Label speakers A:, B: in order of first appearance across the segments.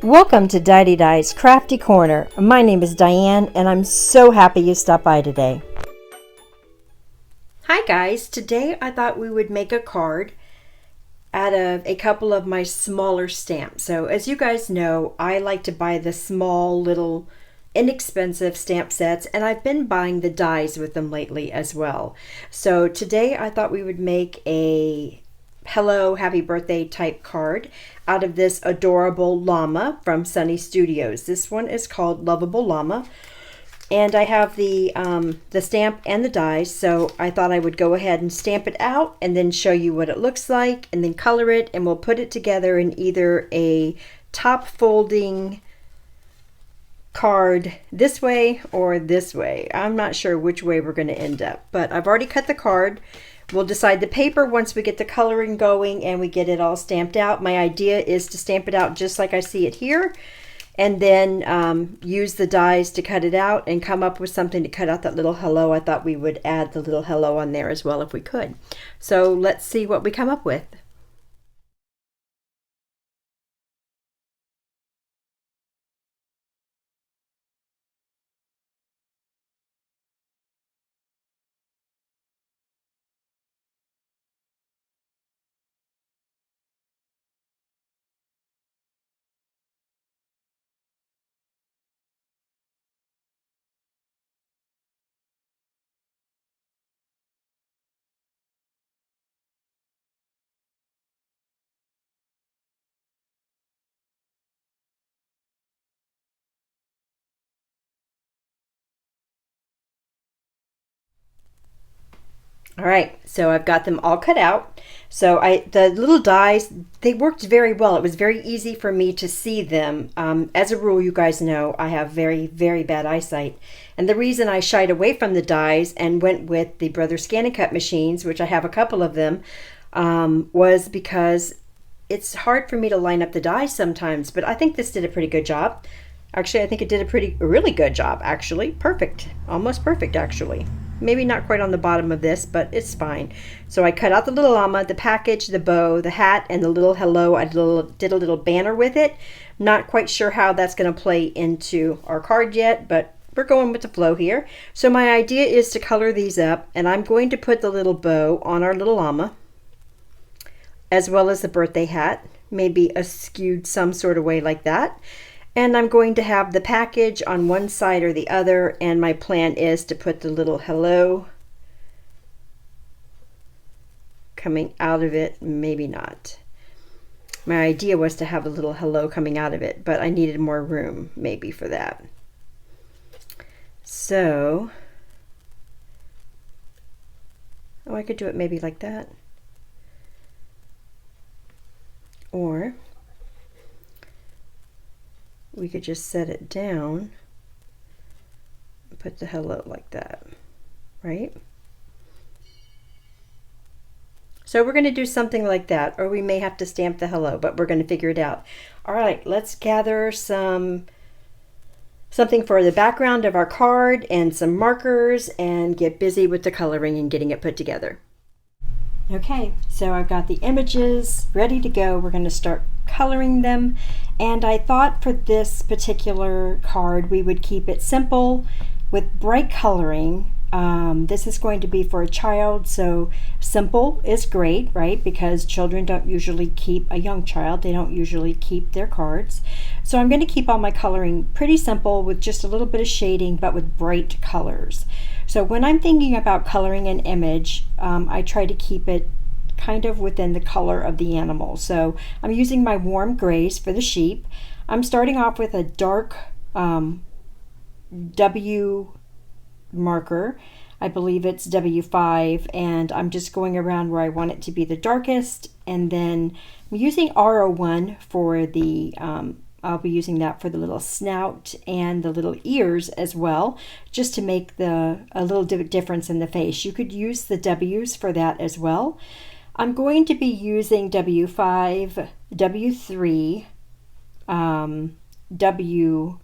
A: Welcome to Didedi's Crafty Corner. My name is Diane and I'm so happy you stopped by today. Hi guys, today I thought we would make a card out of a couple of my smaller stamps. So as you guys know, I like to buy the small little inexpensive stamp sets, and I've been buying the dies with them lately as well. So today I thought we would make a hello happy birthday type card out of this adorable llama from Sunny Studios. This one is called Lovable Llama, and I have the stamp and the dies, so I thought I would go ahead and stamp it out and then show you what it looks like and then color it, and we'll put it together in either a top folding card this way or this way. I'm not sure which way we're going to end up, but I've already cut the card. We'll decide the paper once we get the coloring going and we get it all stamped out. My idea is to stamp it out just like I see it here, and then use the dies to cut it out and come up with something to cut out that little hello. I thought we would add the little hello on there as well if we could. So let's see what we come up with. All right, so I've got them all cut out. So the little dies, they worked very well. It was very easy for me to see them. As a rule, you guys know I have very, very bad eyesight. And the reason I shied away from the dies and went with the Brother Scan and Cut machines, which I have a couple of them, was because it's hard for me to line up the dies sometimes. But I think this did a pretty good job. Actually, I think it did a really good job, actually. Perfect. Almost perfect, actually. Maybe not quite on the bottom of this, but it's fine. So I cut out the little llama, the package, the bow, the hat, and the little hello. I did a little banner with it. Not quite sure how that's going to play into our card yet, but we're going with the flow here. So my idea is to color these up, and I'm going to put the little bow on our little llama, as well as the birthday hat, maybe skewed some sort of way like that. And I'm going to have the package on one side or the other, and my plan is to put the little hello coming out of it. Maybe not. My idea was to have a little hello coming out of it, but I needed more room maybe for that. So, I could do it maybe like that. Or we could just set it down and put the hello like that, right? So we're going to do something like that, or we may have to stamp the hello, but we're going to figure it out. All right, let's gather something for the background of our card and some markers and get busy with the coloring and getting it put together. Okay, so I've got the images ready to go. We're going to start coloring them, and I thought for this particular card we would keep it simple with bright coloring. This is going to be for a child, so simple is great, right? Because children don't usually keep, a young child, they don't usually keep their cards. So I'm going to keep all my coloring pretty simple with just a little bit of shading, but with bright colors. So when I'm thinking about coloring an image, I try to keep it kind of within the color of the animal. So I'm using my warm grays for the sheep. I'm starting off with a dark W marker. I believe it's W5, and I'm just going around where I want it to be the darkest, and then I'm using R01 for the I'll be using that for the little snout and the little ears as well, just to make a little difference in the face. You could use the W's for that as well. I'm going to be using W5, W3, W1,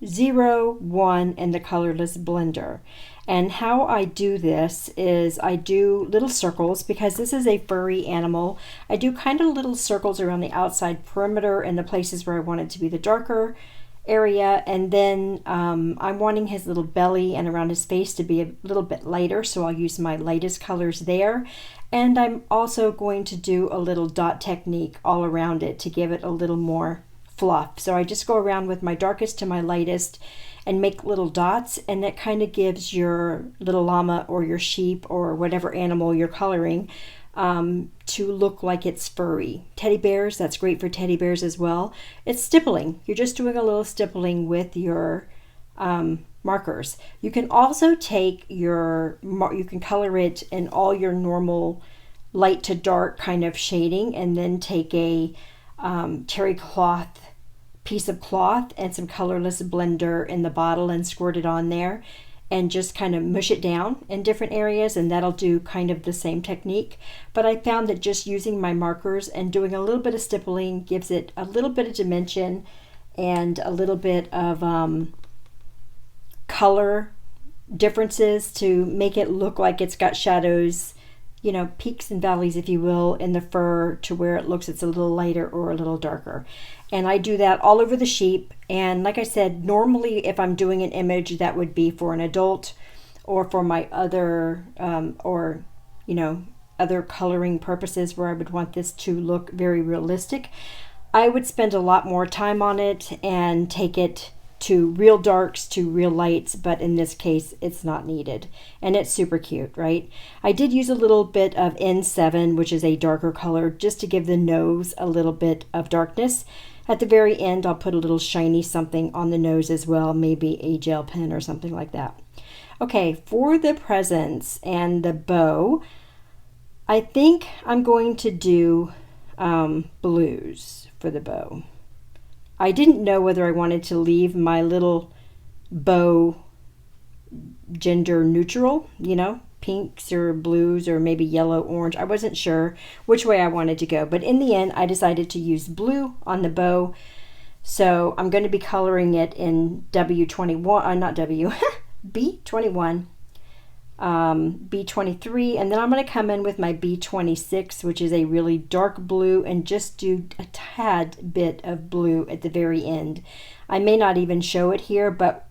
A: 0, 1, and the colorless blender. And how I do this is I do little circles because this is a furry animal. I do kind of little circles around the outside perimeter and the places where I want it to be the darker area, and then I'm wanting his little belly and around his face to be a little bit lighter, so I'll use my lightest colors there. And I'm also going to do a little dot technique all around it to give it a little more fluff. So I just go around with my darkest to my lightest and make little dots, and that kind of gives your little llama or your sheep or whatever animal you're coloring to look like it's furry. Teddy bears, that's great for teddy bears as well. It's stippling. You're just doing a little stippling with your markers. You can also take you can color it in all your normal light to dark kind of shading, and then take a terry cloth piece of cloth and some colorless blender in the bottle and squirt it on there and just kind of mush it down in different areas, and that'll do kind of the same technique. But I found that just using my markers and doing a little bit of stippling gives it a little bit of dimension and a little bit of color differences to make it look like it's got shadows, you know, peaks and valleys, if you will, in the fur, to where it looks it's a little lighter or a little darker. And I do that all over the sheep. And like I said, normally if I'm doing an image that would be for an adult or for my other other coloring purposes where I would want this to look very realistic, I would spend a lot more time on it and take it to real darks to real lights, but in this case it's not needed, and it's super cute, right? I did use a little bit of N7, which is a darker color, just to give the nose a little bit of darkness. At the very end I'll put a little shiny something on the nose as well, maybe a gel pen or something like that. Okay, for the presents and the bow, I think I'm going to do blues for the bow. I didn't know whether I wanted to leave my little bow gender neutral, you know, pinks or blues or maybe yellow, orange. I wasn't sure which way I wanted to go, but in the end I decided to use blue on the bow. So I'm going to be coloring it in B21, B23, and then I'm going to come in with my B26, which is a really dark blue, and just do a tad bit of blue at the very end. I may not even show it here, but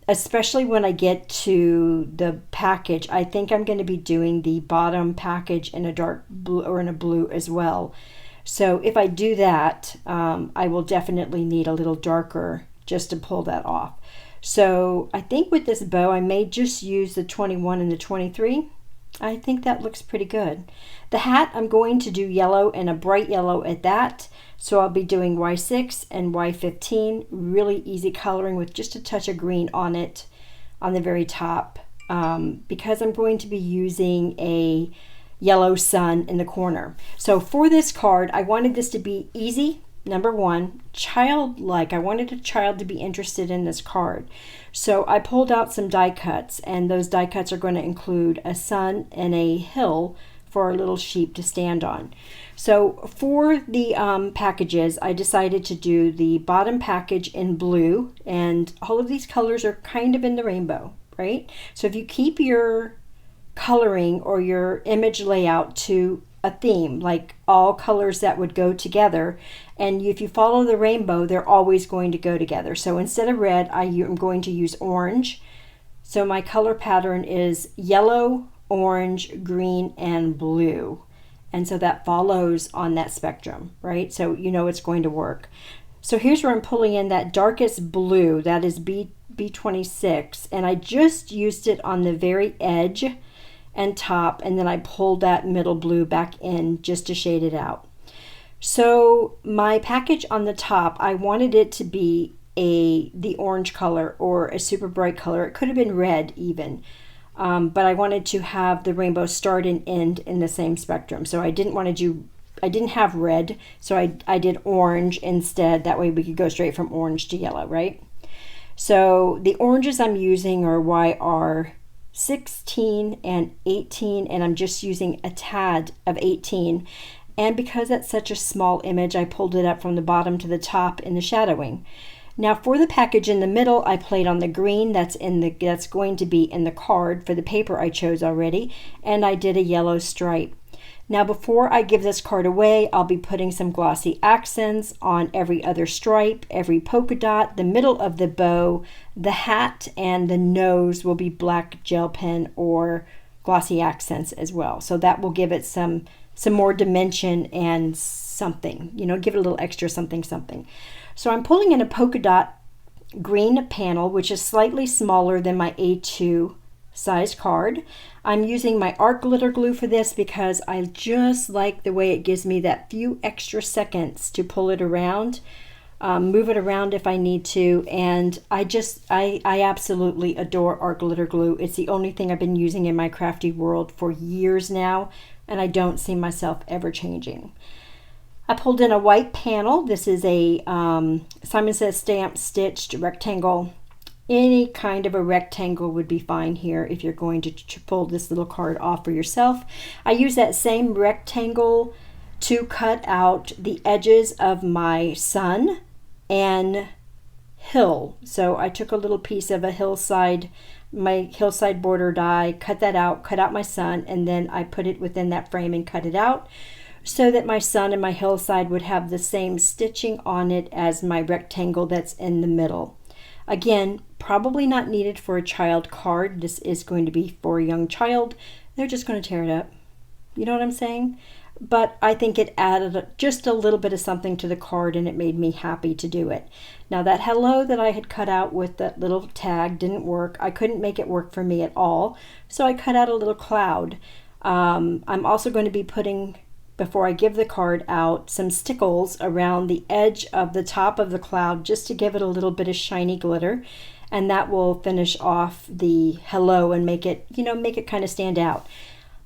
A: especially when I get to the package, I think I'm going to be doing the bottom package in a dark blue or in a blue as well. So if I do that, I will definitely need a little darker just to pull that off. So I think with this bow I may just use the 21 and the 23. I think that looks pretty good. The hat, I'm going to do yellow and a bright yellow at that. So I'll be doing Y6 and Y15, really easy coloring with just a touch of green on it on the very top, because I'm going to be using a yellow sun in the corner. So for this card, I wanted this to be easy. Number one, childlike. I wanted a child to be interested in this card. So I pulled out some die cuts, and those die cuts are going to include a sun and a hill for our little sheep to stand on. So for the packages, I decided to do the bottom package in blue, and all of these colors are kind of in the rainbow, right? So if you keep your coloring or your image layout to a theme, like all colors that would go together, and if you follow the rainbow, they're always going to go together. So instead of red, I'm going to use orange. So my color pattern is yellow, orange, green, and blue. And so that follows on that spectrum, right? So you know it's going to work. So here's where I'm pulling in that darkest blue, that is B26, and I just used it on the very edge and top, and then I pulled that middle blue back in just to shade it out. So my package on the top, I wanted it to be the orange color or a super bright color. It could have been red even, but I wanted to have the rainbow start and end in the same spectrum. So I didn't have red, so I did orange instead. That way we could go straight from orange to yellow, right? So the oranges I'm using are YR 16 and 18, and I'm just using a tad of 18, and because that's such a small image, I pulled it up from the bottom to the top in the shadowing. Now for the package in the middle, I played on the green that's going to be in the card for the paper I chose already, and I did a yellow stripe. Now before I give this card away, I'll be putting some glossy accents on every other stripe, every polka dot, the middle of the bow, the hat, and the nose will be black gel pen or glossy accents as well. So that will give it some more dimension and something, you know, give it a little extra something. So I'm pulling in a polka dot green panel, which is slightly smaller than my A2 size card. I'm using my art glitter glue for this because I just like the way it gives me that few extra seconds to pull it around, move it around if I need to, and I absolutely adore art glitter glue. It's the only thing I've been using in my crafty world for years now, and I don't see myself ever changing. I pulled in a white panel. This is a Simon Says stamp stitched rectangle. Any kind of a rectangle would be fine here if you're going to pull this little card off for yourself. I use that same rectangle to cut out the edges of my sun and hill. So I took a little piece of a my hillside border die, cut that out, cut out my sun, and then I put it within that frame and cut it out, so that my sun and my hillside would have the same stitching on it as my rectangle that's in the middle. Again, probably not needed for a child card. This is going to be for a young child. They're just going to tear it up. You know what I'm saying? But I think it added just a little bit of something to the card, and it made me happy to do it. Now that hello that I had cut out with that little tag didn't work. I couldn't make it work for me at all, so I cut out a little cloud. I'm also going to be putting, before I give the card out, some stickles around the edge of the top of the cloud just to give it a little bit of shiny glitter, and that will finish off the hello and make it, you know, make it kind of stand out.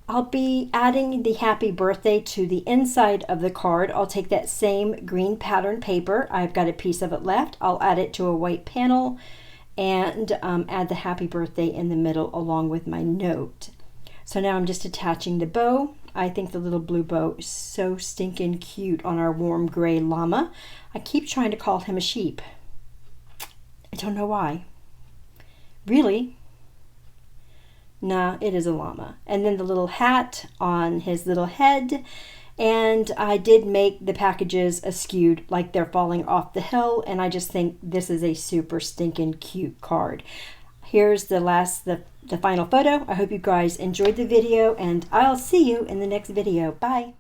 A: I'll be adding the happy birthday to the inside of the card. I'll take that same green pattern paper. I've got a piece of it left. I'll add it to a white panel and add the happy birthday in the middle along with my note. So now I'm just attaching the bow. I think the little blue bow is so stinking cute on our warm gray llama. I keep trying to call him a sheep. I don't know why. Really? Nah, it is a llama. And then the little hat on his little head. And I did make the packages askewed, like they're falling off the hill. And I just think this is a super stinking cute card. Here's the final photo. I hope you guys enjoyed the video, and I'll see you in the next video. Bye.